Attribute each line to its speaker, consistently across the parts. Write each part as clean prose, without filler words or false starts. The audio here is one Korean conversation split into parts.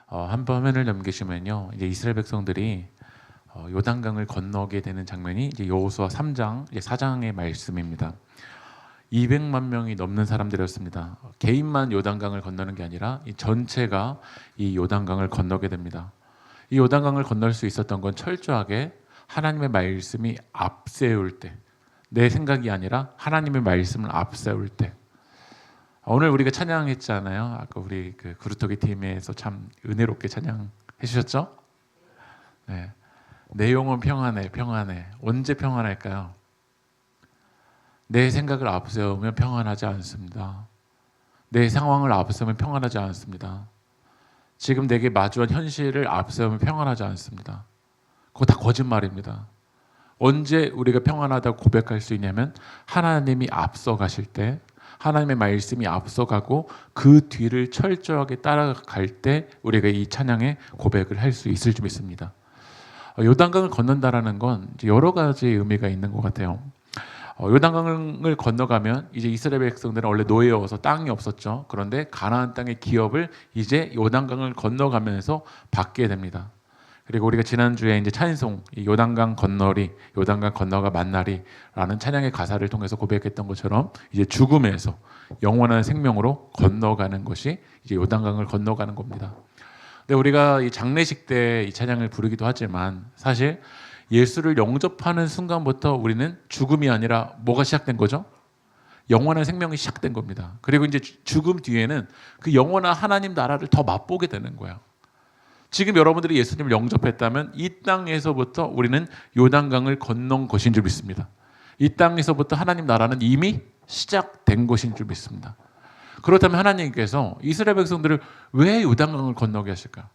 Speaker 1: 한번 화면을 넘기시면요, 이제 이스라엘 백성들이 요단강을 건너게 되는 장면이 이제 여호수아 3장 이제 4장의 말씀입니다. 200만 명이 넘는 사람들이었습니다. 개인만 요단강을 건너는 게 아니라 이 전체가 이 요단강을 건너게 됩니다. 이 요단강을 건널 수 있었던 건 철저하게 하나님의 말씀이 앞세울 때, 내 생각이 아니라 하나님의 말씀을 앞세울 때. 오늘 우리가 찬양했잖아요. 아까 우리 그 그루터기 팀에서 참 은혜롭게 찬양해 주셨죠? 네. 내 영혼 평안해, 평안해. 언제 평안할까요? 내 생각을 앞세우면 평안하지 않습니다. 내 상황을 앞세우면 평안하지 않습니다. 지금 내게 마주한 현실을 앞세우면 평안하지 않습니다. 그거 다 거짓말입니다. 언제 우리가 평안하다고 고백할 수 있냐면 하나님이 앞서 가실 때, 하나님의 말씀이 앞서가고 그 뒤를 철저하게 따라갈 때 우리가 이 찬양의 고백을 할 수 있을 줄 믿습니다. 요단강을 건넌다라는 건 여러 가지 의미가 있는 것 같아요. 요단강을 건너가면 이제 이스라엘 백성들은 원래 노예여서 땅이 없었죠. 그런데 가나안 땅의 기업을 이제 요단강을 건너가면서 받게 됩니다. 그리고 우리가 지난주에 이제 찬송, 요단강 건너리, 요단강 건너가 만나리라는 찬양의 가사를 통해서 고백했던 것처럼 이제 죽음에서 영원한 생명으로 건너가는 것이 이제 요단강을 건너가는 겁니다. 근데 우리가 이 장례식 때 이 찬양을 부르기도 하지만 사실 예수를 영접하는 순간부터 우리는 죽음이 아니라 뭐가 시작된 거죠? 영원한 생명이 시작된 겁니다. 그리고 이제 죽음 뒤에는 그 영원한 하나님 나라를 더 맛보게 되는 거예요. 지금 여러분들이 예수님을 영접했다면 이 땅에서부터 우리는 요단강을 건넌 것인 줄 믿습니다. 이 땅에서부터 하나님 나라는 이미 시작된 것인 줄 믿습니다. 그렇다면 하나님께서 이스라엘 백성들을 왜 요단강을 건너게 하실까요?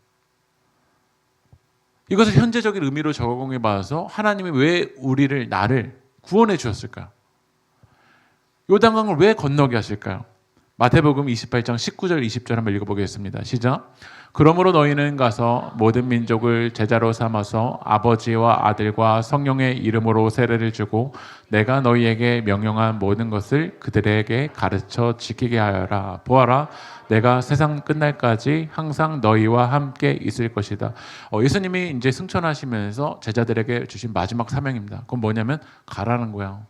Speaker 1: 이것을 현재적인 의미로 적용해 봐서 하나님이 왜 나를 구원해 주셨을까요? 요단강을 왜 건너게 하실까요? 마태복음 28장 19절 20절 한번 읽어보겠습니다. 시작. 그러므로 너희는 가서 모든 민족을 제자로 삼아서 아버지와 아들과 성령의 이름으로 세례를 주고 내가 너희에게 명령한 모든 것을 그들에게 가르쳐 지키게 하여라. 보아라, 내가 세상 끝날까지 항상 너희와 함께 있을 것이다. 예수님이 이제 승천하시면서 제자들에게 주신 마지막 사명입니다. 그건 뭐냐면 가라는 거예요.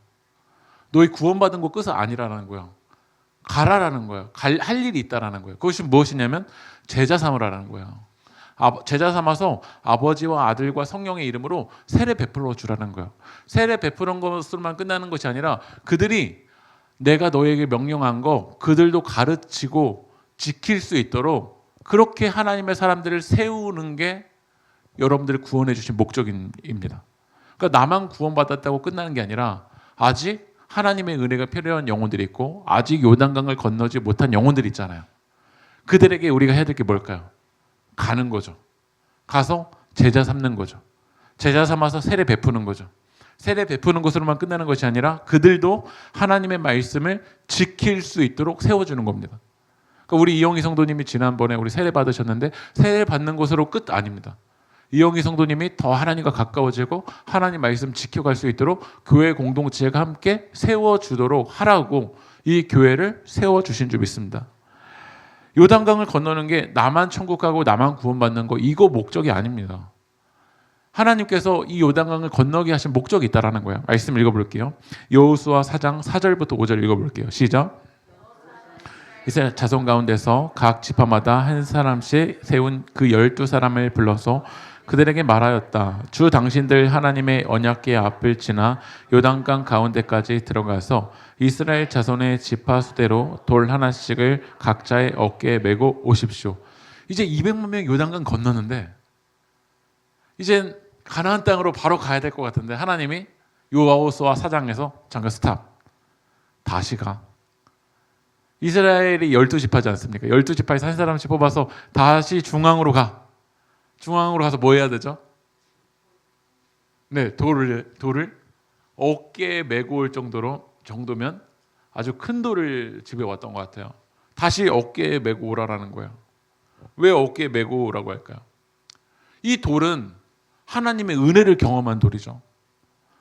Speaker 1: 너희 구원받은 거 끝은 아니라는 거예요. 가라라는 거예요. 할 일이 있다라는 거예요. 그것이 무엇이냐면 제자 삼으라는 거예요. 제자 삼아서 아버지와 아들과 성령의 이름으로 세례 베풀어 주라는 거예요. 세례 베푸는 것으로만 끝나는 것이 아니라 그들이 내가 너에게 명령한 거 그들도 가르치고 지킬 수 있도록 그렇게 하나님의 사람들을 세우는 게 여러분들을 구원해 주신 목적입니다. 그러니까 나만 구원받았다고 끝나는 게 아니라 아직 하나님의 은혜가 필요한 영혼들이 있고 아직 요단강을 건너지 못한 영혼들이 있잖아요. 그들에게 우리가 해야 될 게 뭘까요? 가는 거죠. 가서 제자 삼는 거죠. 제자 삼아서 세례 베푸는 거죠. 세례 베푸는 것으로만 끝나는 것이 아니라 그들도 하나님의 말씀을 지킬 수 있도록 세워주는 겁니다. 그러니까 우리 이영희 성도님이 지난번에 우리 세례 받으셨는데 세례 받는 것으로 끝 아닙니다. 이영희 성도님이 더 하나님과 가까워지고 하나님 말씀 지켜갈 수 있도록 교회 공동체가 함께 세워주도록 하라고 이 교회를 세워주신 줄 믿습니다. 요단강을 건너는 게 나만 천국 가고 나만 구원받는 거 이거 목적이 아닙니다. 하나님께서 이 요단강을 건너게 하신 목적이 있다라는 거예요. 말씀 읽어볼게요. 여호수아 4장 4절부터 5절 읽어볼게요. 시작. 이스라엘 자손 가운데서 각 지파마다 한 사람씩 세운 그 12사람을 불러서 그들에게 말하였다. 주 당신들 하나님의 언약궤 앞을 지나 요단강 가운데까지 들어가서 이스라엘 자손의 지파 수대로 돌 하나씩을 각자의 어깨에 메고 오십시오. 이제 200만 명이 요단강 건너는데 이제 가나안 땅으로 바로 가야 될 것 같은데 하나님이 여호수아 4장에서 잠깐 스탑. 다시 가. 이스라엘이 12지파지 않습니까? 12지파에서 한 사람씩 뽑아서 다시 중앙으로 가. 중앙으로 가서 뭐 해야 되죠? 네, 돌을 어깨에 메고 올 정도면 아주 큰 돌을 집에 왔던 것 같아요. 다시 어깨에 메고 오라라는 거예요. 왜 어깨에 메고 오라고 할까요? 이 돌은 하나님의 은혜를 경험한 돌이죠.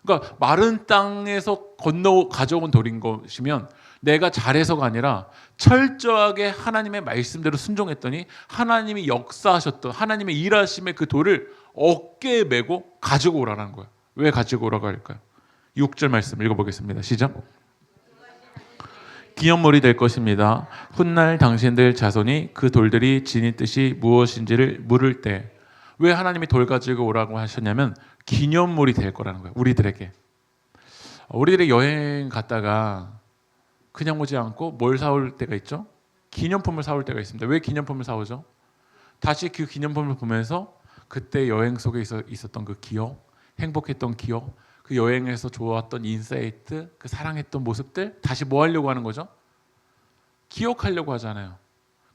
Speaker 1: 그러니까 마른 땅에서 건너 가져온 돌인 것이면 내가 잘해서가 아니라 철저하게 하나님의 말씀대로 순종했더니 하나님이 역사하셨던 하나님의 일하심의 그 돌을 어깨에 메고 가지고 오라는 거예요. 왜 가지고 오라고 할까요? 6절 말씀 읽어보겠습니다. 시작. 기념물이 될 것입니다. 훗날 당신들 자손이 그 돌들이 지닌 뜻이 무엇인지를 물을 때 왜 하나님이 돌 가지고 오라고 하셨냐면 기념물이 될 거라는 거예요. 우리들에게. 우리들이 여행 갔다가 그냥 오지 않고 뭘 사올 때가 있죠? 기념품을 사올 때가 있습니다. 왜 기념품을 사오죠? 다시 그 기념품을 보면서 그때 여행 속에 있었던 그 기억, 행복했던 기억, 그 여행에서 좋았던 인사이트, 그 사랑했던 모습들 다시 뭐 하려고 하는 거죠? 기억하려고 하잖아요.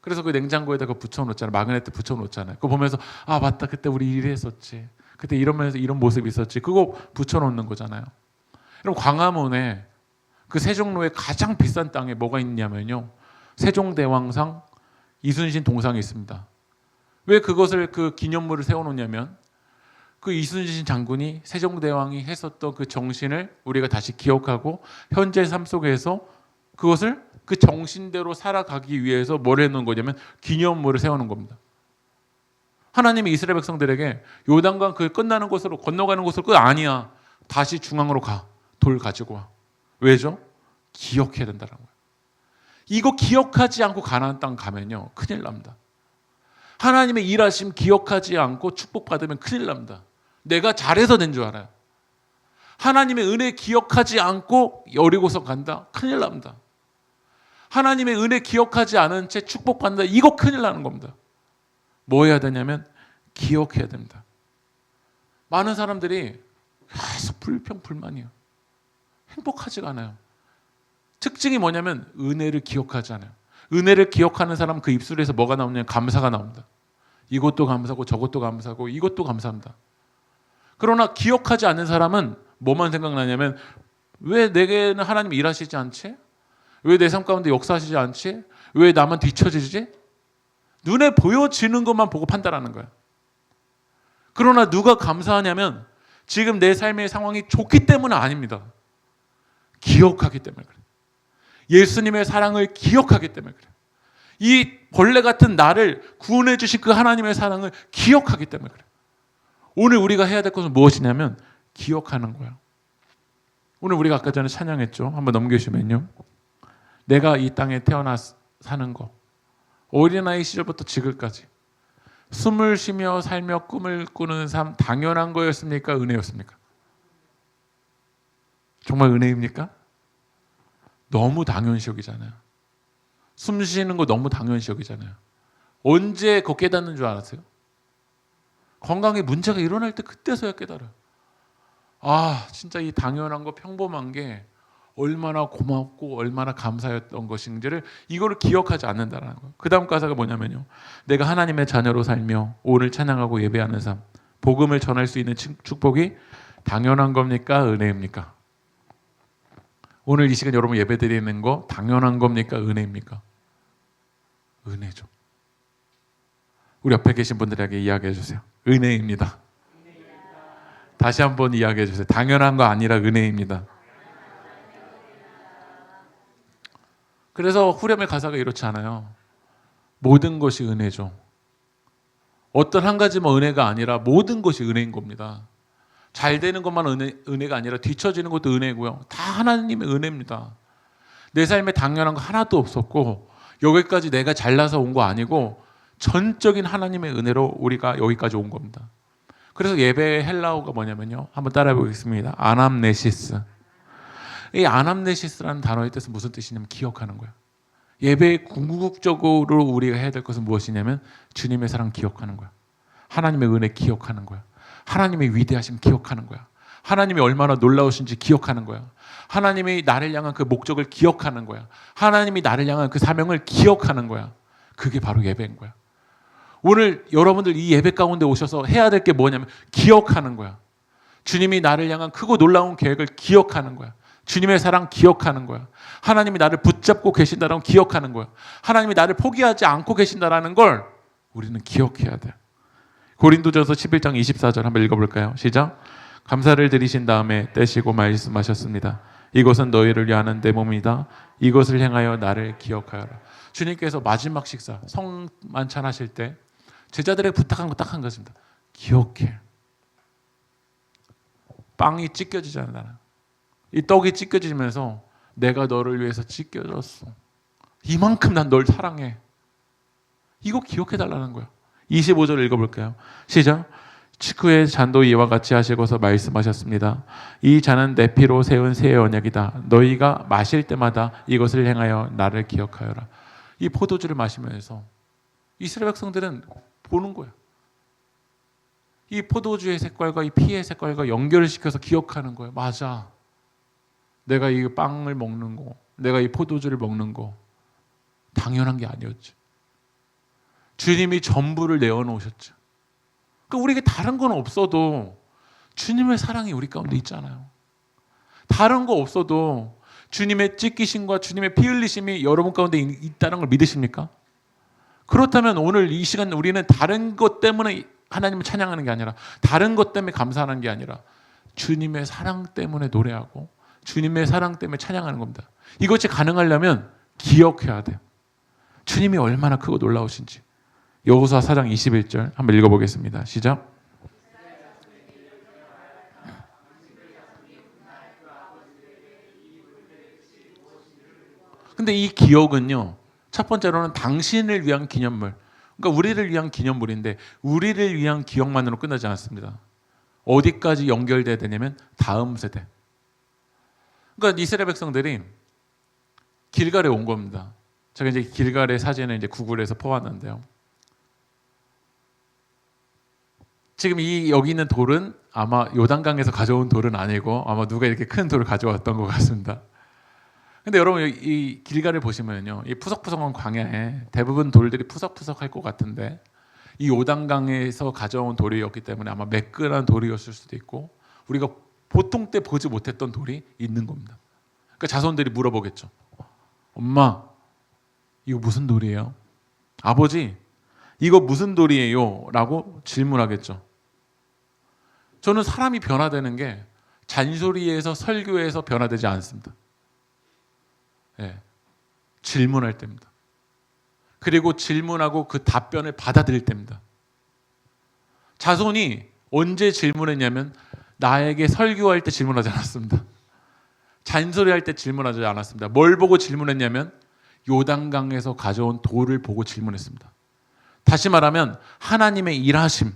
Speaker 1: 그래서 그 냉장고에다가 붙여놓잖아요. 마그네트 붙여놓잖아요. 그거 보면서 아 맞다 그때 우리 이랬었지. 그때 이러면서 이런 모습이 있었지. 그거 붙여놓는 거잖아요. 그럼 광화문에 그 세종로에 가장 비싼 땅에 뭐가 있냐면요. 세종대왕상 이순신 동상이 있습니다. 왜 그것을 그 기념물을 세워놓냐면 그 이순신 장군이 세종대왕이 했었던 그 정신을 우리가 다시 기억하고 현재 삶 속에서 그것을 그 정신대로 살아가기 위해서 뭘 해놓은 거냐면 기념물을 세우는 겁니다. 하나님이 이스라엘 백성들에게 요단강 그 끝나는 곳으로 건너가는 곳으로 끝 아니야. 다시 중앙으로 가. 돌 가지고 와. 왜죠? 기억해야 된다는 거예요. 이거 기억하지 않고 가나안 땅 가면요. 큰일 납니다. 하나님의 일하심 기억하지 않고 축복받으면 큰일 납니다. 내가 잘해서 된 줄 알아요. 하나님의 은혜 기억하지 않고 여리고서 간다? 큰일 납니다. 하나님의 은혜 기억하지 않은 채 축복받는다? 이거 큰일 나는 겁니다. 뭐 해야 되냐면 기억해야 됩니다. 많은 사람들이 계속 불평불만이에요. 행복하지가 않아요. 특징이 뭐냐면 은혜를 기억하지 않아요. 은혜를 기억하는 사람 그 입술에서 뭐가 나오냐면 감사가 나옵니다. 이것도 감사고 저것도 감사고 이것도 감사합니다. 그러나 기억하지 않는 사람은 뭐만 생각나냐면 왜 내게는 하나님이 일하시지 않지? 왜 내 삶 가운데 역사하시지 않지? 왜 나만 뒤처지지? 눈에 보여지는 것만 보고 판단하는 거야. 그러나 누가 감사하냐면 지금 내 삶의 상황이 좋기 때문은 아닙니다. 기억하기 때문에 그래요. 예수님의 사랑을 기억하기 때문에 그래요. 이 벌레 같은 나를 구원해 주신 그 하나님의 사랑을 기억하기 때문에 그래요. 오늘 우리가 해야 될 것은 무엇이냐면 기억하는 거예요. 오늘 우리가 아까 전에 찬양했죠. 한번 넘겨주시면요. 내가 이 땅에 태어나 사는 거 어린아이 시절부터 지금까지 숨을 쉬며 살며 꿈을 꾸는 삶 당연한 거였습니까? 은혜였습니까? 정말 은혜입니까? 너무 당연시 여기잖아요. 숨 쉬는 거 너무 당연시 여기잖아요. 언제 그거 깨닫는 줄 알았어요? 건강에 문제가 일어날 때 그때서야 깨달아요. 아 진짜 이 당연한 거 평범한 게 얼마나 고맙고 얼마나 감사했던 것인지를 이거를 기억하지 않는다는 거예요. 그 다음 가사가 뭐냐면요. 내가 하나님의 자녀로 살며 오늘 찬양하고 예배하는 삶 복음을 전할 수 있는 축복이 당연한 겁니까? 은혜입니까? 오늘 이 시간 여러분 예배 드리는 거 당연한 겁니까? 은혜입니까? 은혜죠. 우리 옆에 계신 분들에게 이야기해 주세요. 은혜입니다. 다시 한번 이야기해 주세요. 당연한 거 아니라 은혜입니다. 그래서 후렴의 가사가 이렇지 않아요. 모든 것이 은혜죠. 어떤 한 가지만 은혜가 아니라 모든 것이 은혜인 겁니다. 잘 되는 것만 은혜가 아니라 뒤처지는 것도 은혜고요. 다 하나님의 은혜입니다. 내 삶에 당연한 거 하나도 없었고 여기까지 내가 잘나서 온 거 아니고 전적인 하나님의 은혜로 우리가 여기까지 온 겁니다. 그래서 예배의 헬라어가 뭐냐면요. 한번 따라해 보겠습니다. 아남네시스. 이 아남네시스라는 단어의 뜻은 무슨 뜻이냐면 기억하는 거예요. 예배의 궁극적으로 우리가 해야 될 것은 무엇이냐면 주님의 사랑 기억하는 거야. 하나님의 은혜 기억하는 거야. 하나님의 위대하심 기억하는 거야. 하나님이 얼마나 놀라우신지 기억하는 거야. 하나님이 나를 향한 그 목적을 기억하는 거야. 하나님이 나를 향한 그 사명을 기억하는 거야. 그게 바로 예배인 거야. 오늘 여러분들 이 예배 가운데 오셔서 해야 될 게 뭐냐면 기억하는 거야. 주님이 나를 향한 크고 놀라운 계획을 기억하는 거야. 주님의 사랑 기억하는 거야. 하나님이 나를 붙잡고 계신다는 걸 기억하는 거야. 하나님이 나를 포기하지 않고 계신다는 걸 우리는 기억해야 돼. 고린도전서 11장 24절 한번 읽어볼까요? 시작. 감사를 드리신 다음에 떼시고 말씀하셨습니다. 이것은 너희를 위하는 내 몸이다. 이것을 행하여 나를 기억하여라. 주님께서 마지막 식사 성만찬 하실 때 제자들에게 부탁한 거 딱 한 것입니다. 기억해. 빵이 찢겨지잖아. 이 떡이 찢겨지면서 내가 너를 위해서 찢겨졌어. 이만큼 난 널 사랑해. 이거 기억해달라는 거야. 25절 읽어볼까요? 시작. 식후에 잔도 이와 같이 하시고서 말씀하셨습니다. 이 잔은 내 피로 세운 새 언약이다. 너희가 마실 때마다 이것을 행하여 나를 기억하여라. 이 포도주를 마시면서 이스라엘 백성들은 보는 거야. 이 포도주의 색깔과 이 피의 색깔과 연결을 시켜서 기억하는 거예요. 맞아. 내가 이 빵을 먹는 거, 내가 이 포도주를 먹는 거 당연한 게 아니었지. 주님이 전부를 내어놓으셨죠. 그러니까 우리에게 다른 건 없어도 주님의 사랑이 우리 가운데 있잖아요. 다른 거 없어도 주님의 찢기심과 주님의 피 흘리심이 여러분 가운데 있다는 걸 믿으십니까? 그렇다면 오늘 이 시간 우리는 다른 것 때문에 하나님을 찬양하는 게 아니라, 다른 것 때문에 감사하는 게 아니라 주님의 사랑 때문에 노래하고 주님의 사랑 때문에 찬양하는 겁니다. 이것이 가능하려면 기억해야 돼요. 주님이 얼마나 크고 놀라우신지. 여호수아 4장 21절 한번 읽어보겠습니다. 시작. 근데 이 기억은요, 첫 번째로는 당신을 위한 기념물, 그러니까 우리를 위한 기념물인데 우리를 위한 기억만으로 끝나지 않았습니다. 어디까지 연결돼야 되냐면 다음 세대. 그러니까 이스라엘 백성들이 길갈에 온 겁니다. 제가 이제 길갈의 사진을 이제 구글에서 퍼왔는데요. 지금 여기 있는 돌은 아마 요단강에서 가져온 돌은 아니고 아마 누가 이렇게 큰 돌을 가져왔던 것 같습니다. 근데 여러분 이 길갈을 보시면요, 이 푸석푸석한 광야에 대부분 돌들이 푸석푸석할 것 같은데 이 요단강에서 가져온 돌이었기 때문에 아마 매끈한 돌이었을 수도 있고 우리가 보통 때 보지 못했던 돌이 있는 겁니다. 그러니까 자손들이 물어보겠죠. 엄마, 이거 무슨 돌이에요? 아버지, 이거 무슨 돌이에요? 라고 질문하겠죠. 저는 사람이 변화되는 게 잔소리에서 설교에서 변화되지 않습니다. 네. 질문할 때입니다. 그리고 질문하고 그 답변을 받아들일 때입니다. 자손이 언제 질문했냐면 나에게 설교할 때 질문하지 않았습니다. 잔소리할 때 질문하지 않았습니다. 뭘 보고 질문했냐면 요단강에서 가져온 돌을 보고 질문했습니다. 다시 말하면 하나님의 일하심,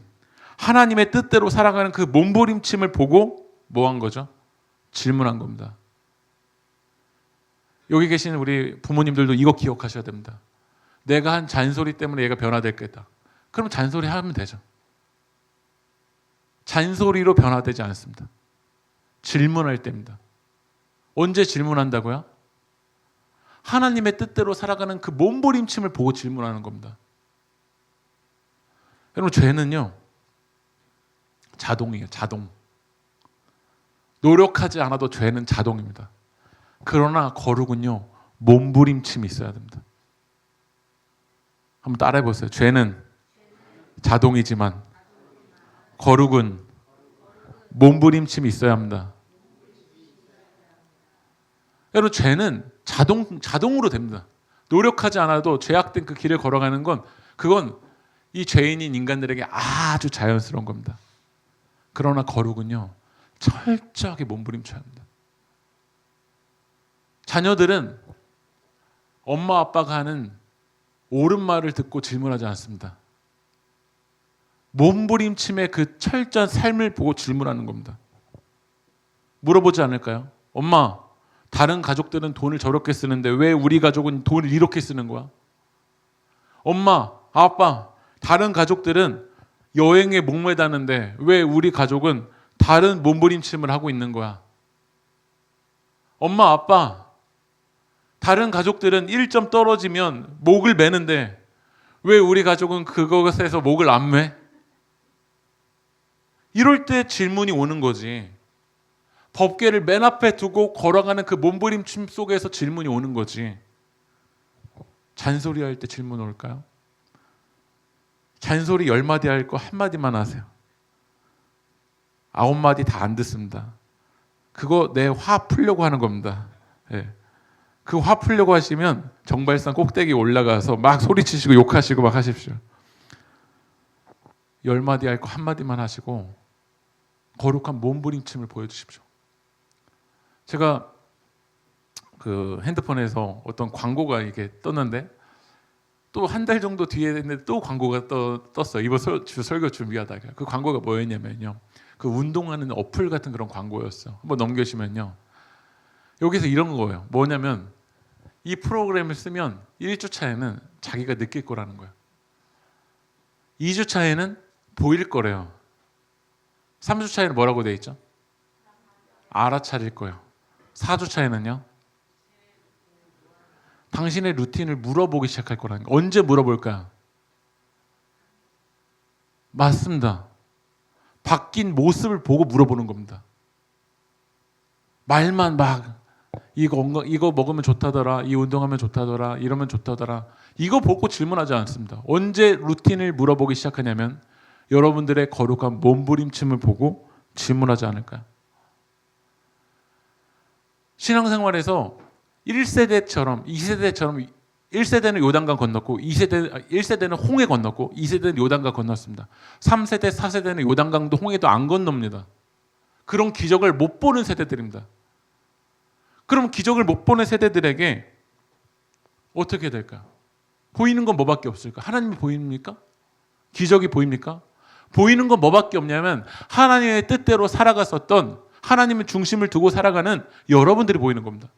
Speaker 1: 하나님의 뜻대로 살아가는 그 몸부림침을 보고 뭐 한 거죠? 질문한 겁니다. 여기 계신 우리 부모님들도 이거 기억하셔야 됩니다. 내가 한 잔소리 때문에 얘가 변화됐겠다. 그럼 잔소리 하면 되죠. 잔소리로 변화되지 않습니다. 질문할 때입니다. 언제 질문한다고요? 하나님의 뜻대로 살아가는 그 몸부림침을 보고 질문하는 겁니다. 여러분, 죄는요, 자동이에요. 자동. 노력하지 않아도 죄는 자동입니다. 그러나 거룩은요, 몸부림침이 있어야 됩니다. 한번 따라해 보세요. 죄는 자동이지만 거룩은 몸부림침이 있어야 합니다. 여러분, 죄는 자동으로 됩니다. 노력하지 않아도 죄악된 그 길을 걸어가는 건, 그건 이 죄인인 인간들에게 아주 자연스러운 겁니다. 그러나 거룩은요, 철저하게 몸부림쳐야 합니다. 자녀들은 엄마 아빠가 하는 옳은 말을 듣고 질문하지 않습니다. 몸부림침의 그 철저한 삶을 보고 질문하는 겁니다. 물어보지 않을까요? 엄마, 다른 가족들은 돈을 저렇게 쓰는데 왜 우리 가족은 돈을 이렇게 쓰는 거야? 엄마, 아빠, 다른 가족들은 여행에 목매다는데 왜 우리 가족은 다른 몸부림침을 하고 있는 거야? 엄마, 아빠, 다른 가족들은 1점 떨어지면 목을 매는데 왜 우리 가족은 그것에서 목을 안 매? 이럴 때 질문이 오는 거지. 법궤를 맨 앞에 두고 걸어가는 그 몸부림침 속에서 질문이 오는 거지. 잔소리할 때 질문 올까요? 잔소리 10마디 할 거 1마디만 하세요. 9마디 다 안 듣습니다. 그거 내 화 풀려고 하는 겁니다. 예. 그 화 풀려고 하시면 정발산 꼭대기 올라가서 막 소리치시고 욕하시고 막 하십시오. 10마디 할 거 1마디만 하시고 거룩한 몸부림침을 보여주십시오. 제가 그 핸드폰에서 어떤 광고가 이게 떴는데 또 한 달 정도 뒤에 했는데 또 광고가 떴어요. 이번 설교 준비하다가. 그 광고가 뭐였냐면요. 그 운동하는 어플 같은 그런 광고였어요. 한번 넘겨시면요. 여기서 이런 거예요. 뭐냐면 이 프로그램을 쓰면 1주 차에는 자기가 느낄 거라는 거예요. 2주 차에는 보일 거래요. 3주 차에는 뭐라고 돼 있죠? 알아차릴 거예요. 4주 차에는요? 당신의 루틴을 물어보기 시작할 거라는 거예요. 언제 물어볼까요? 맞습니다. 바뀐 모습을 보고 물어보는 겁니다. 말만 막 이거 먹으면 좋다더라, 이 운동하면 좋다더라, 이러면 좋다더라, 이거 보고 질문하지 않습니다. 언제 루틴을 물어보기 시작하냐면 여러분들의 거룩한 몸부림침을 보고 질문하지 않을까요? 신앙생활에서 1세대처럼 2세대처럼 1세대는 요단강 건넜고 1세대는 홍해 건넜고 2세대는 요단강 건넜습니다. 3세대, 4세대는 요단강도 홍해도 안 건넙니다. 그런 기적을 못 보는 세대들입니다. 그럼 기적을 못 보는 세대들에게 어떻게 될까요? 보이는 건 뭐밖에 없을까? 하나님이 보입니까? 기적이 보입니까? 보이는 건 뭐밖에 없냐면 하나님의 뜻대로 살아갔었던 하나님의 중심을 두고 살아가는 여러분들이 보이는 겁니다.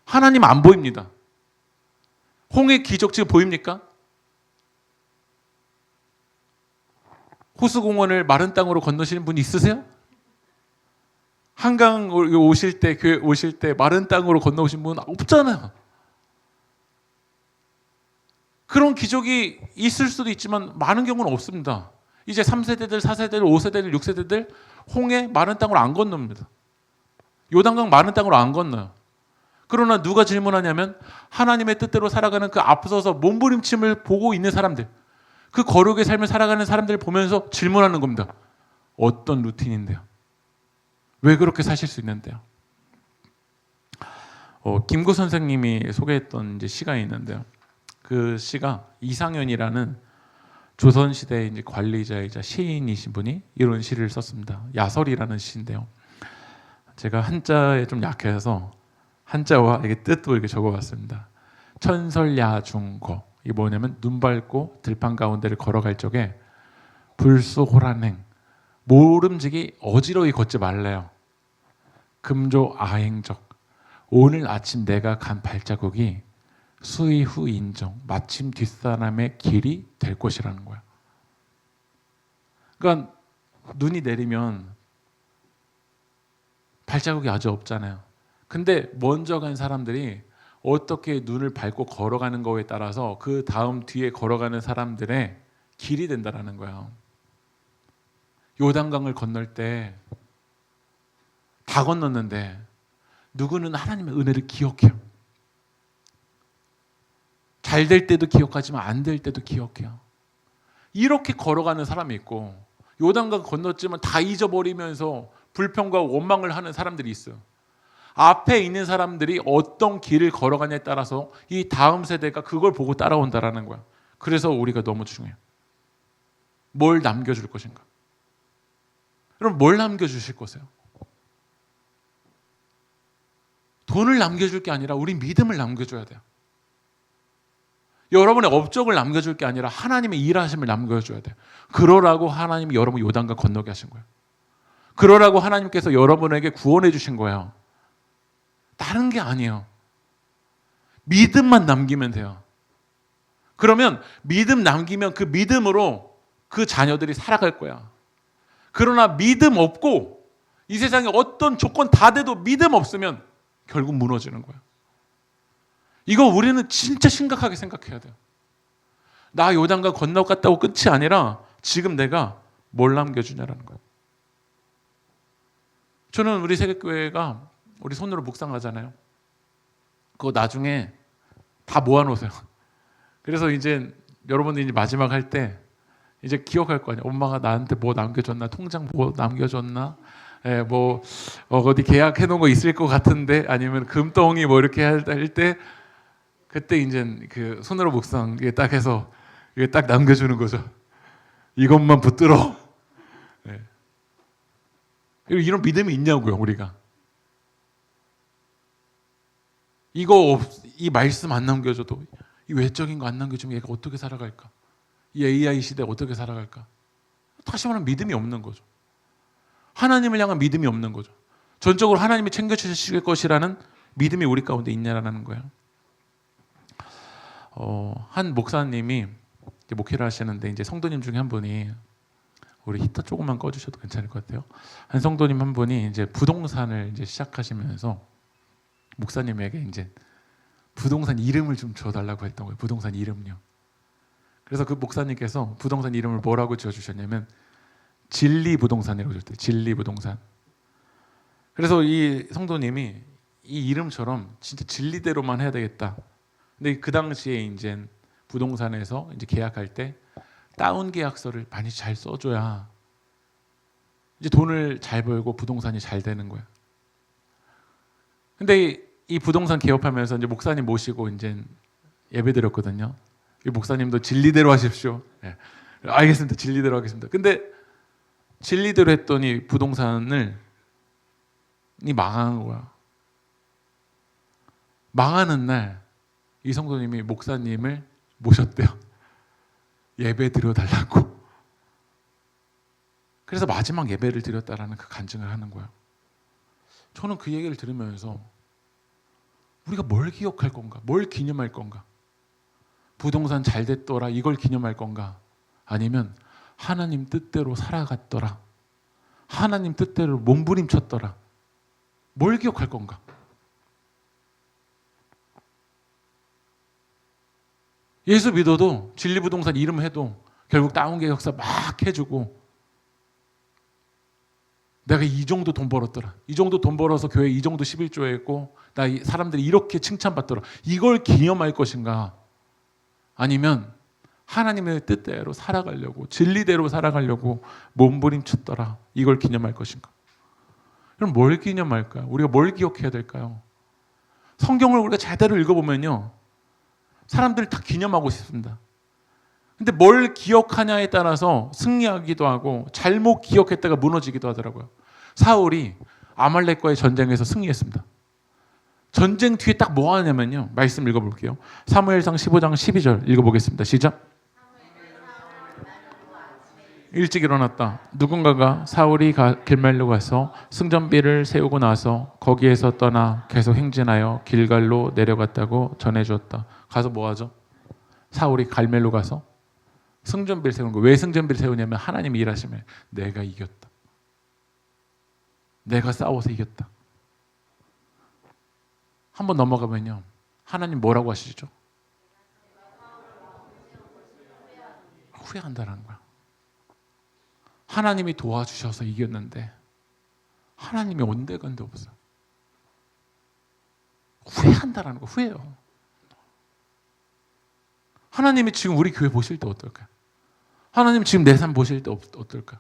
Speaker 1: 하나님 안 보입니다. 홍해 기적 지금 보입니까? 호수공원을 마른 땅으로 건너시는 분 있으세요? 한강 오실 때, 교회 오실 때 마른 땅으로 건너오신 분 없잖아요. 그런 기적이 있을 수도 있지만 많은 경우는 없습니다. 이제 3세대들, 4세대들, 5세대들, 6세대들 홍해 마른 땅으로 안 건넙니다. 요단강 마른 땅으로 안 건너요. 그러나 누가 질문하냐면 하나님의 뜻대로 살아가는 그 앞서서 몸부림침을 보고 있는 사람들, 그 거룩의 삶을 살아가는 사람들을 보면서 질문하는 겁니다. 어떤 루틴인데요? 왜 그렇게 사실 수 있는데요? 김구 선생님이 소개했던 이제 시가 있는데요. 그 시가 이상현이라는 조선시대 이제 관리자이자 시인이신 분이 이런 시를 썼습니다. 야설이라는 시인데요. 제가 한자에 좀 약해서 한자와 이게 뜻도 이렇게 적어봤습니다. 천설야중거, 이게 뭐냐면 눈 밝고 들판 가운데를 걸어갈 적에 불수호란행, 모름지기 어지러이 걷지 말래요. 금조 아행적, 오늘 아침 내가 간 발자국이 수의 후 인정, 마침 뒷사람의 길이 될 것이라는 거야. 그러니까 눈이 내리면 발자국이 아주 없잖아요. 근데 먼저 간 사람들이 어떻게 눈을 밟고 걸어가는 거에 따라서 그 다음 뒤에 걸어가는 사람들의 길이 된다라는 거예요. 요단강을 건널 때 다 건넜는데 누구는 하나님의 은혜를 기억해요. 잘 될 때도 기억하지만 안 될 때도 기억해요. 이렇게 걸어가는 사람이 있고 요단강 건넜지만 다 잊어버리면서 불평과 원망을 하는 사람들이 있어요. 앞에 있는 사람들이 어떤 길을 걸어가냐에 따라서 이 다음 세대가 그걸 보고 따라온다라는 거야. 그래서 우리가 너무 중요해요. 뭘 남겨줄 것인가? 그럼 뭘 남겨주실 거세요? 돈을 남겨줄 게 아니라 우리 믿음을 남겨줘야 돼요. 여러분의 업적을 남겨줄 게 아니라 하나님의 일하심을 남겨줘야 돼요. 그러라고 하나님이 여러분 요단강 건너게 하신 거예요. 그러라고 하나님께서 여러분에게 구원해 주신 거예요. 다른 게 아니에요. 믿음만 남기면 돼요. 그러면 믿음 남기면 그 믿음으로 그 자녀들이 살아갈 거야. 그러나 믿음 없고 이 세상에 어떤 조건 다 돼도 믿음 없으면 결국 무너지는 거야. 이거 우리는 진짜 심각하게 생각해야 돼요. 나 요단강 건너갔다고 끝이 아니라 지금 내가 뭘 남겨주냐라는 거예요. 저는 우리 세계교회가 우리 손으로 묵상하잖아요. 그거 나중에 다 모아놓으세요. 그래서 이제 여러분들이 이제 마지막 할 때 이제 기억할 거 아니야. 엄마가 나한테 뭐 남겨줬나, 통장 뭐 남겨줬나, 뭐 어디 계약해 놓은 거 있을 것 같은데, 아니면 금덩이 뭐 이렇게 할 때 그때 이제 그 손으로 묵상 이게 딱 해서 이게 딱 남겨주는 거죠. 이것만 붙들어. 네. 이런 믿음이 있냐고요, 우리가. 이 말씀 안 남겨줘도, 이 외적인 거 안 남겨주면 얘가 어떻게 살아갈까? 이 AI 시대에 어떻게 살아갈까? 다시 말하면 믿음이 없는 거죠. 하나님을 향한 믿음이 없는 거죠. 전적으로 하나님이 챙겨주실 것이라는 믿음이 우리 가운데 있냐라는 거예요. 한 목사님이 목회를 하시는데 이제 성도님 중에 한 분이, 우리 히터 조금만 꺼주셔도 괜찮을 것 같아요. 한 성도님 한 분이 이제 부동산을 이제 시작하시면서 목사님에게 이제 부동산 이름을 좀 줘달라고 했던 거예요. 부동산 이름요. 그래서 그 목사님께서 부동산 이름을 뭐라고 지어주셨냐면 진리 부동산이라고 줬대요. 진리 부동산. 그래서 이 성도님이 이 이름처럼 진짜 진리대로만 해야 되겠다. 근데 그 당시에 이제 부동산에서 이제 계약할 때 다운 계약서를 많이 잘 써줘야 이제 돈을 잘 벌고 부동산이 잘 되는 거야. 근데 이 부동산 개업하면서 이제 목사님 모시고 이제 예배 드렸거든요. 이 목사님도 진리대로 하십시오. 네. 알겠습니다. 진리대로 하겠습니다. 근데 진리대로 했더니 부동산을 망한 거야. 망하는 날 이 성도님이 목사님을 모셨대요. 예배 드려달라고. 그래서 마지막 예배를 드렸다라는 그 간증을 하는 거예요. 저는 그 얘기를 들으면서 우리가 뭘 기억할 건가? 뭘 기념할 건가? 부동산 잘 됐더라 이걸 기념할 건가? 아니면 하나님 뜻대로 살아갔더라, 하나님 뜻대로 몸부림쳤더라, 뭘 기억할 건가? 예수 믿어도 진리부동산 이름 해도 결국 다운 계약서 막 해주고, 내가 이 정도 돈 벌었더라, 이 정도 돈 벌어서 교회 이 정도 11조 했고 나 사람들이 이렇게 칭찬받더라, 이걸 기념할 것인가? 아니면 하나님의 뜻대로 살아가려고, 진리대로 살아가려고 몸부림쳤더라, 이걸 기념할 것인가? 그럼 뭘 기념할까요? 우리가 뭘 기억해야 될까요? 성경을 우리가 제대로 읽어보면요, 사람들 다 기념하고 싶습니다. 근데 뭘 기억하냐에 따라서 승리하기도 하고 잘못 기억했다가 무너지기도 하더라고요. 사울이 아말렉과의 전쟁에서 승리했습니다. 전쟁 뒤에 딱 뭐 하냐면요, 말씀 읽어볼게요. 사무엘상 15장 12절 읽어보겠습니다. 시작. 일찍 일어났다. 누군가가 사울이 길말로 가서 승전비를 세우고 나서 거기에서 떠나 계속 행진하여 길갈로 내려갔다고 전해주었다. 가서 뭐 하죠? 사울이 갈멜로 가서 승전비를 세우는 거. 왜 승전비를 세우냐면 하나님이 일하시면 내가 이겼다, 내가 싸워서 이겼다. 한번 넘어가면요, 하나님 뭐라고 하시죠? 후회한다라는 거야. 하나님이 도와주셔서 이겼는데 하나님이 온데간데 없어. 후회한다라는 거. 후회요. 하나님이 지금 우리 교회 보실 때 어떨까? 하나님 지금 내 삶 보실 때 어떨까?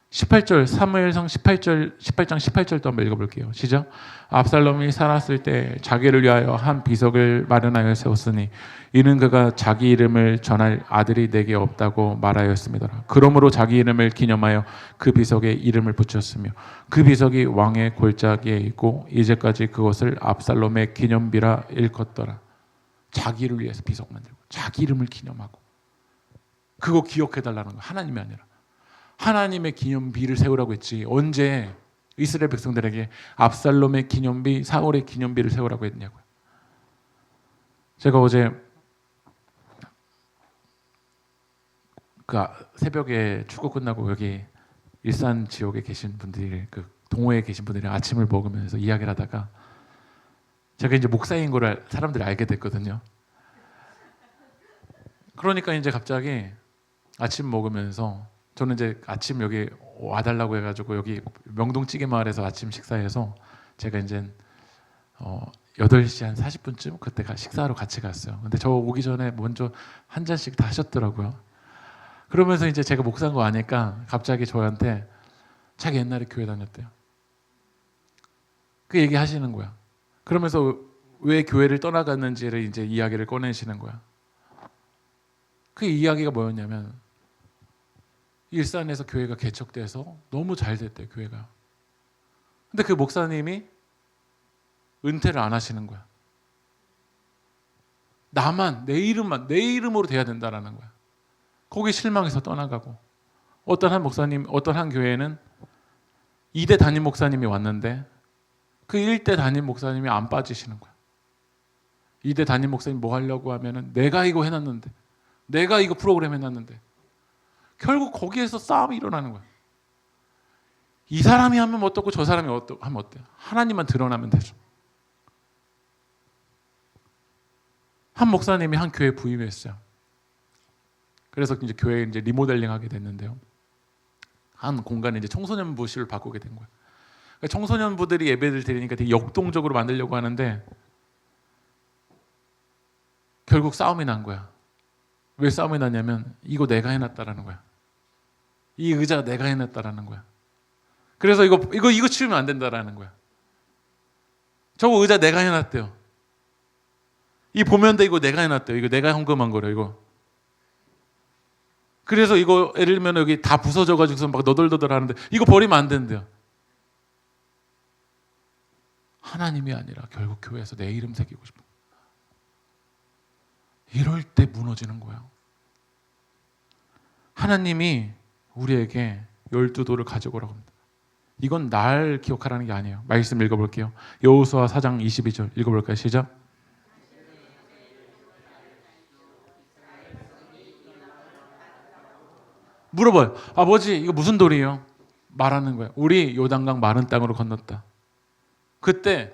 Speaker 1: 18절, 사무엘상 18장 18절도 한번 읽어볼게요. 시작. 압살롬이 살았을 때 자기를 위하여 한 비석을 마련하여 세웠으니 이는 그가 자기 이름을 전할 아들이 내게 없다고 말하였습니다. 그러므로 자기 이름을 기념하여 그 비석에 이름을 붙였으며 그 비석이 왕의 골짜기에 있고 이제까지 그것을 압살롬의 기념비라 일컫더라. 자기를 위해서 비석 만들고 자기 이름을 기념하고, 그거 기억해달라는 거. 하나님이 아니라 하나님의 기념비를 세우라고 했지, 언제 이스라엘 백성들에게 압살롬의 기념비, 사울의 기념비를 세우라고 했냐고요. 제가 어제 그 새벽에 축구 끝나고 여기 일산 지역에 계신 분들이, 그 동호회에 계신 분들이랑 아침을 먹으면서 이야기를 하다가 제가 이제 목사인 걸 사람들이 알게 됐거든요. 그러니까 이제 갑자기 아침 먹으면서, 저는 이제 아침 여기 와달라고 해가지고 여기 명동찌개 마을에서 아침 식사해서 제가 이제 8시 한 40분쯤 그때 식사하러 같이 갔어요. 근데 저 오기 전에 먼저 한 잔씩 다 하셨더라고요. 그러면서 이제 제가 목사인 거 아니까 갑자기 저한테 자기 옛날에 교회 다녔대요. 그 얘기 하시는 거야. 그러면서 왜 교회를 떠나갔는지를 이제 이야기를 꺼내시는 거야. 그 이야기가 뭐였냐면 일산에서 교회가 개척돼서 너무 잘 됐대요, 교회가. 근데 그 목사님이 은퇴를 안 하시는 거야. 나만 내 이름으로 돼야 된다라는 거야. 거기 실망해서 떠나가고, 어떤 한 목사님, 어떤 한 교회는 2대 담임 목사님이 왔는데 그 1대 담임 목사님이 안 빠지시는 거야. 2대 담임 목사님 뭐 하려고 하면은 내가 이거 해놨는데, 내가 이거 프로그램 해놨는데, 결국 거기에서 싸움이 일어나는 거야. 이 사람이 하면 어떻고 저 사람이 하면 어때요? 하나님만 드러나면 되죠. 한 목사님이 한 교회에 부임했어요. 그래서 이제 교회 이제 리모델링 하게 됐는데요. 한 공간에 이제 청소년부실을 바꾸게 된 거예요. 그러니까 청소년부들이 예배를 드리니까 되게 역동적으로 만들려고 하는데 결국 싸움이 난 거야. 왜 싸움이 났냐면 이거 내가 해놨다라는 거야. 이 의자 내가 해놨다라는 거야. 그래서 이거 치우면 안 된다라는 거야. 저거 의자 내가 해놨대요. 이 보면대 이거 내가 해놨대요. 이거 내가 헌금한 거래 이거. 그래서 이거 예를 들면 여기 다 부서져가지고서 막 너덜너덜 하는데 이거 버리면 안 된대요. 하나님이 아니라 결국 교회에서 내 이름 새기고 싶어. 이럴 때 무너지는 거예요. 하나님이 우리에게 12도를 가져오라고 합니다. 이건 날 기억하라는 게 아니에요. 말씀 읽어볼게요. 여호수아 4장 22절 읽어볼까요? 시작. 물어봐요. 아버지 이거 무슨 돌이에요? 말하는 거예요. 우리 요단강 마른 땅으로 건넜다. 그때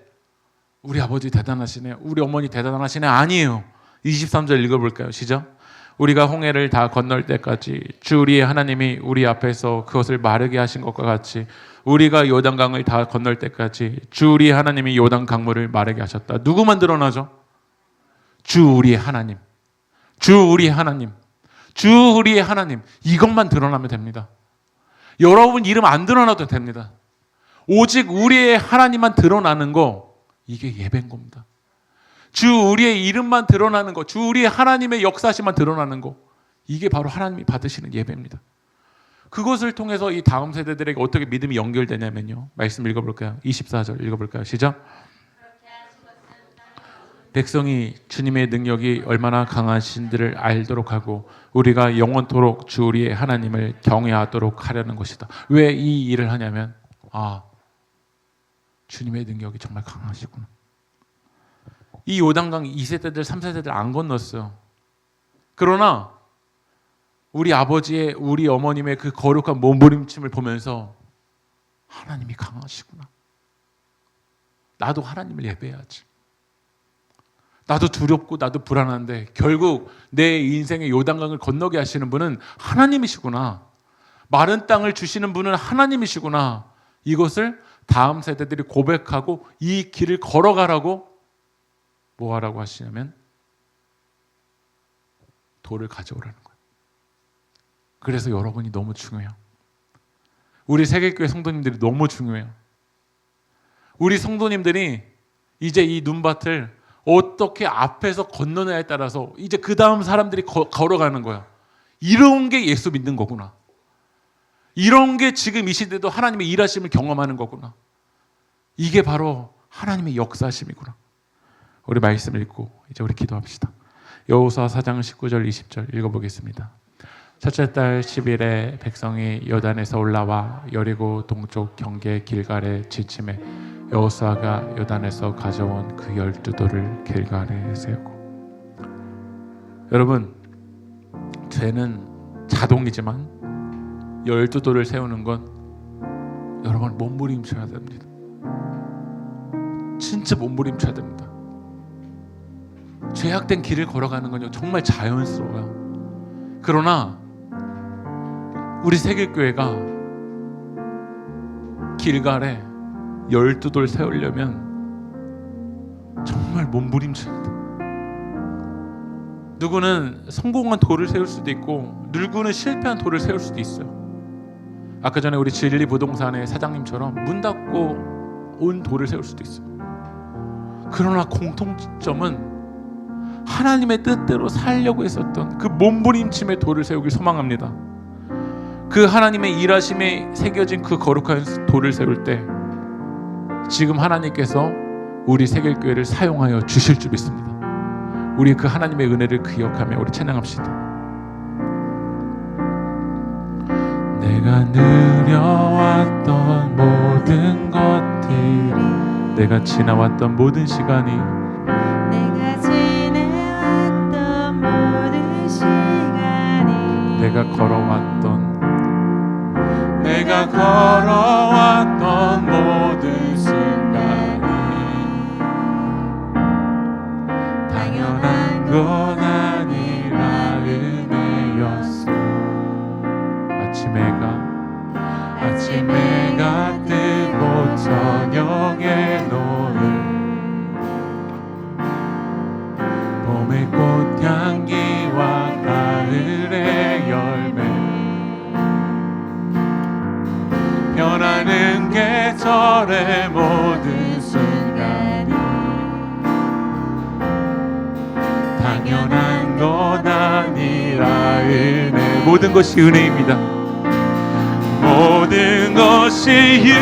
Speaker 1: 우리 아버지 대단하시네, 우리 어머니 대단하시네. 아니에요. 23절 읽어볼까요? 시작. 우리가 홍해를 다 건널 때까지 주 우리의 하나님이 우리 앞에서 그것을 마르게 하신 것과 같이 우리가 요단강을 다 건널 때까지 주 우리의 하나님이 요단 강물을 마르게 하셨다. 누구만 드러나죠? 주 우리의 하나님, 주 우리의 하나님, 주 우리의 하나님. 이것만 드러나면 됩니다. 여러분 이름 안 드러나도 됩니다. 오직 우리의 하나님만 드러나는 거, 이게 예배인 겁니다. 주 우리의 이름만 드러나는 거, 주 우리의 하나님의 역사심만 드러나는 거, 이게 바로 하나님이 받으시는 예배입니다. 그것을 통해서 이 다음 세대들에게 어떻게 믿음이 연결되냐면요. 말씀 읽어볼까요? 24절 읽어볼까요? 시작. 백성이 주님의 능력이 얼마나 강하신지를 알도록 하고 우리가 영원토록 주 우리의 하나님을 경외하도록 하려는 것이다. 왜 이 일을 하냐면 주님의 능력이 정말 강하시구나. 이 요단강 2세대들 3세대들 안 건넜어요. 그러나 우리 아버지의, 우리 어머님의 그 거룩한 몸부림침을 보면서 하나님이 강하시구나. 나도 하나님을 예배해야지. 나도 두렵고 나도 불안한데 결국 내 인생의 요단강을 건너게 하시는 분은 하나님이시구나. 마른 땅을 주시는 분은 하나님이시구나. 이것을 다음 세대들이 고백하고 이 길을 걸어가라고 뭐 하라고 하시냐면 돌을 가져오라는 거예요. 그래서 여러분이 너무 중요해요. 우리 세계교회 성도님들이 너무 중요해요. 우리 성도님들이 이제 이 눈밭을 어떻게 앞에서 건너냐에 따라서 이제 그 다음 사람들이 걸어가는 거야. 이런 게 예수 믿는 거구나. 이런 게 지금 이 시대도 하나님의 일하심을 경험하는 거구나. 이게 바로 하나님의 역사심이구나. 우리 말씀 읽고 이제 우리 기도합시다. 여호수아 4장 19절 20절 읽어보겠습니다. 첫째 달 10일에 백성이 요단에서 올라와 여리고 동쪽 경계 길갈에 지침에 여호수아가 요단에서 가져온 그 12돌을 길갈에 세우고. 여러분, 죄는 자동이지만 12돌을 세우는 건 여러분 몸부림쳐야 됩니다. 진짜 몸부림쳐야 됩니다. 죄악된 길을 걸어가는 건요 정말 자연스러워요. 그러나 우리 세계교회가 길갈에 12돌 세우려면 정말 몸부림쳐야 돼. 누구는 성공한 돌을 세울 수도 있고 누구는 실패한 돌을 세울 수도 있어요. 아까 전에 우리 진리 부동산의 사장님처럼 문 닫고 온 돌을 세울 수도 있어요. 그러나 공통점은 하나님의 뜻대로 살려고 했었던 그 몸부림침의 돌을 세우길 소망합니다. 그 하나님의 일하심에 새겨진 그 거룩한 돌을 세울 때 지금 하나님께서 우리 세길교회를 사용하여 주실 줄 믿습니다. 우리 그 하나님의 은혜를 기억하며 우리 찬양합시다. 내가 누려왔던 모든 것들이, 내가 지나왔던 모든 시간이,
Speaker 2: 내가 지내왔던 모든 시간이,
Speaker 1: 내가 걸어왔던 모든 순간이 당연한 건 아니라 은혜였어. 아침 해가 뜨고 저녁에 노을, 봄의 꽃향기와 가을의 열매, 변하는 계절의 모든 순간이 당연한 건 아니라 은혜. 모든 것이 은혜입니다. 모든 것이 은혜,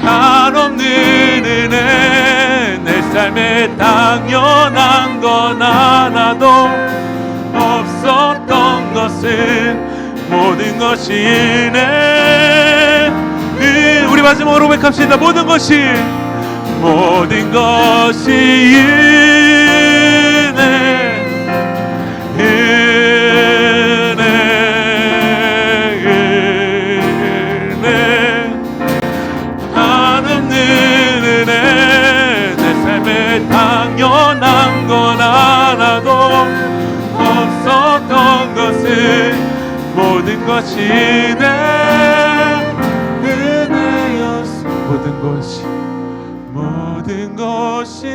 Speaker 1: 한없는 은혜. 내 삶에 당연한 건 하나도 없었던 것은 모든 것이 은혜. 우리 마지막으로 고백합시다. 모든 것이 은혜, 한없는 은혜. 내 삶에 당연한 건 하나도 없었던 것은 모든 것이 은혜였어. 모든 것이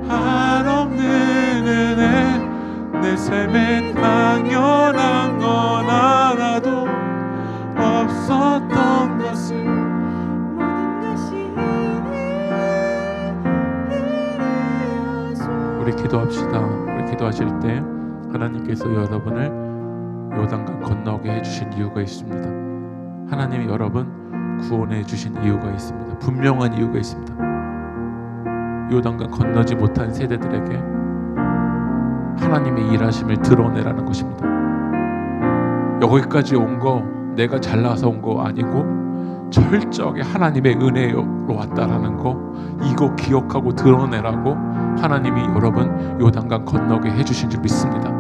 Speaker 1: 한없는 은혜. 내 삶에 당연한 건 하나도 없었던 것은
Speaker 2: 모든 것이 은혜였소.
Speaker 1: 우리 기도합시다. 우리 기도하실 때 하나님께서 여러분을 요단강 건너게 해주신 이유가 있습니다. 하나님이 여러분 구원해 주신 이유가 있습니다. 분명한 이유가 있습니다. 요단강 건너지 못한 세대들에게 하나님의 일하심을 드러내라는 것입니다. 여기까지 온 거 내가 잘나서 온 거 아니고 철저하게 하나님의 은혜로 왔다라는 거, 이거 기억하고 드러내라고 하나님이 여러분 요단강 건너게 해주신 줄 믿습니다.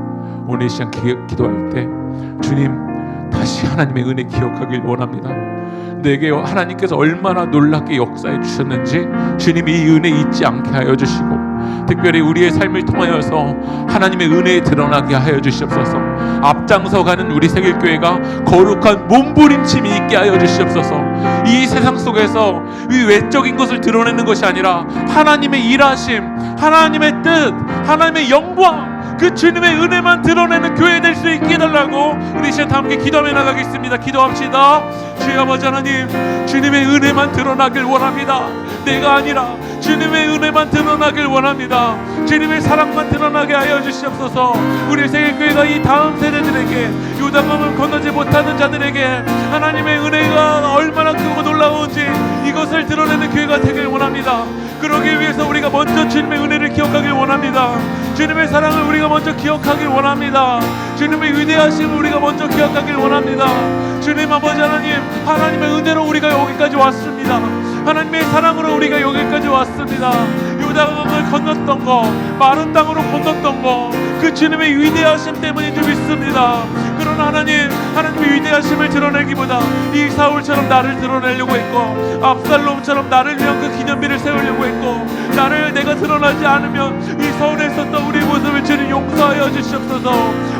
Speaker 1: 오늘 이 시간 기도할 때 주님, 다시 하나님의 은혜 기억하길 원합니다. 내게 하나님께서 얼마나 놀랍게 역사해 주셨는지 주님이 이 은혜 잊지 않게 하여 주시고, 특별히 우리의 삶을 통하여서 하나님의 은혜에 드러나게 하여 주시옵소서. 앞장서 가는 우리 세길교회가 거룩한 몸부림침이 있게 하여 주시옵소서. 이 세상 속에서 이 외적인 것을 드러내는 것이 아니라 하나님의 일하심, 하나님의 뜻, 하나님의 영광, 그 주님의 은혜만 드러내는 교회 될 수 있게 해달라고 우리 시간 다 함께 기도하며 나가겠습니다. 기도합시다. 주여 아버지 하나님, 주님의 은혜만 드러나길 원합니다. 내가 아니라 주님의 은혜만 드러나길 원합니다. 주님의 사랑만 드러나게 하여 주시옵소서. 우리 세계교회가 이 다음 세대들에게, 요단강을 건너지 못하는 자들에게 하나님의 은혜가 얼마나 크고 놀라운지 이것을 드러내는 교회가 되길 원합니다. 그러기 위해서 우리가 먼저 주님의 은혜를 기억하길 원합니다. 주님의 사랑을 우리가 먼저 기억하길 원합니다. 주님의 위대하심을 우리가 먼저 기억하길 원합니다. 주님 아버지 하나님, 하나님의 은혜로 우리가 여기까지 왔습니다. 하나님의 사랑으로 우리가 여기까지 왔습니다. 요단강을 건넜던 거, 마른 땅으로 건넜던 거, 그 주님의 위대하심 때문인 줄 믿습니다. 그러나 하나님의 위대하심을 드러내기보다 이 사울처럼 나를 드러내려고 했고, 압살롬처럼 나를 위한 그 기념비를 세우려고 했고, 내가 드러나지 않으면 이 서울에 있었던 우리 모습을 주님 용서하여 주시옵소서.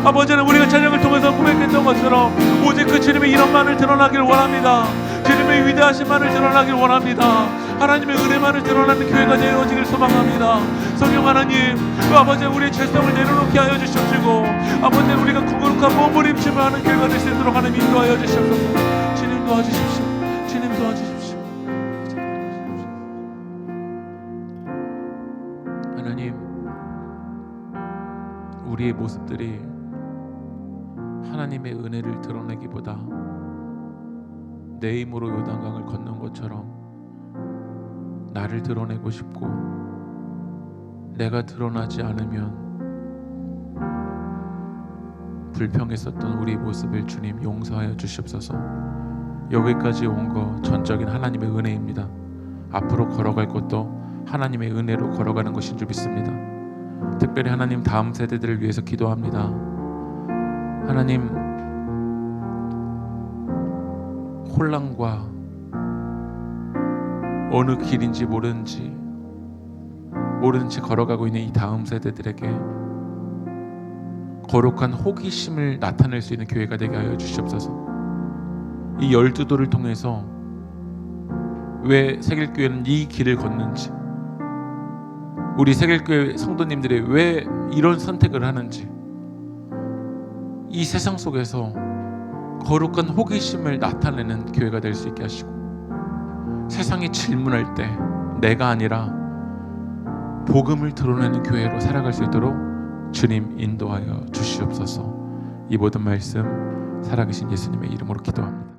Speaker 1: 아버지는 우리가 찬양을 통해서 고백했던 것처럼 오직 그 주님의 이름만을 드러나길 원합니다. 주님의 위대하심만을 드러나길 원합니다. 하나님의 은혜만을 드러나는 교회가 되어지길 소망합니다. 성령 하나님, 아버지 우리의 죄성을 내려놓게 하여 주시옵시고, 아버지 우리가 구걸룩한 몸부림침을 하는 교회가 될 수 있도록 하나님 인도하여 주시옵소서. 주님 도와주십시오. 주님 도와주십시오. 하나님, 우리의 모습들이 하나님의 은혜를 드러내기보다 내 힘으로 요단강을 건넌 것처럼 나를 드러내고 싶고, 내가 드러나지 않으면 불평했었던 우리 모습을 주님 용서하여 주시옵소서. 여기까지 온 거 전적인 하나님의 은혜입니다. 앞으로 걸어갈 것도 하나님의 은혜로 걸어가는 것인 줄 믿습니다. 특별히 하나님, 다음 세대들을 위해서 기도합니다. 하나님, 혼란과 어느 길인지 모르는 채 걸어가고 있는 이 다음 세대들에게 거룩한 호기심을 나타낼 수 있는 교회가 되게 하여 주시옵소서. 이 12도를 통해서 왜 세길교회는 이 길을 걷는지, 우리 세길교회 성도님들이 왜 이런 선택을 하는지, 이 세상 속에서 거룩한 호기심을 나타내는 교회가 될 수 있게 하시고, 세상이 질문할 때 내가 아니라 복음을 드러내는 교회로 살아갈 수 있도록 주님 인도하여 주시옵소서. 이 모든 말씀 살아계신 예수님의 이름으로 기도합니다.